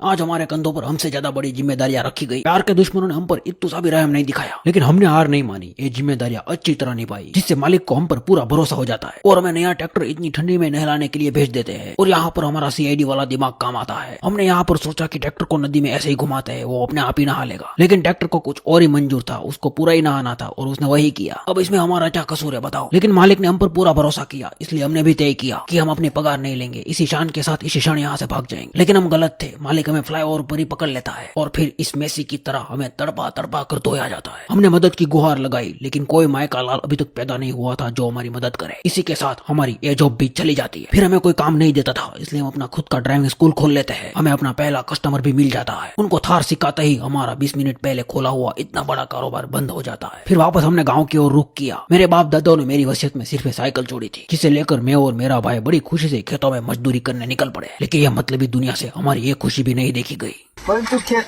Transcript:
आज हमारे कंधों पर हमसे ज्यादा बड़ी जिम्मेदारियां रखी गई। प्यार के दुश्मनों ने हम पर इतना सा भी रहम नहीं दिखाया, लेकिन हमने हार नहीं मानी। ये जिम्मेदारियां अच्छी तरह निभाई, जिससे मालिक को हम पर पूरा भरोसा हो जाता है और हमें नया ट्रैक्टर इतनी ठंडी में नहलाने के लिए भेज देते हैं। और यहाँ पर हमारा सीआईडी वाला दिमाग काम आता है। हमने यहाँ पर सोचा कि ट्रैक्टर को नदी में ऐसे ही घुमाते हैं, वो अपने आप ही नहा लेगा, लेकिन ट्रैक्टर को कुछ और ही मंजूर था, उसको पूरा ही नहाना था और उसने वही किया। अब इसमें हमारा क्या कसूर है बताओ? लेकिन मालिक ने हम पर पूरा भरोसा किया, इसलिए हमने भी तय किया कि हम अपने पगार नहीं लेंगे। इसी शान के साथ इसी क्षण यहाँ से भाग जाएंगे। लेकिन हम गलत थे। मालिक हमें फ्लाईओवर पर ही पकड़ लेता है और फिर इस मेसी की तरह हमें तड़पा तड़पा कर धोया जाता है। हमने मदद की गुहार लगाई, लेकिन कोई माय का लाल अभी तक पैदा नहीं हुआ था जो हमारी मदद करे। इसी के साथ हमारी ये जॉब भी चली जाती है। फिर हमें कोई काम नहीं देता था, इसलिए हम अपना खुद का ड्राइविंग स्कूल खोल लेते हैं। हमें अपना पहला कस्टमर भी मिल जाता है। उनको थार सिखाते ही हमारा 20 मिनट पहले खोला हुआ इतना बड़ा कारोबार बंद हो जाता है। फिर वापस हमने गाँव की ओर रुख किया। मेरे बाप दादाओं ने मेरी वसीयत में सिर्फ साइकिल छोड़ी थी, जिसे लेकर मैं और मेरा भाई बड़ी खुशी से खेतों में मजदूरी करने निकल पड़े। लेकिन यह मतलबी दुनिया से हमारी ये खुशी भी नहीं देखी गई। परंतु क्या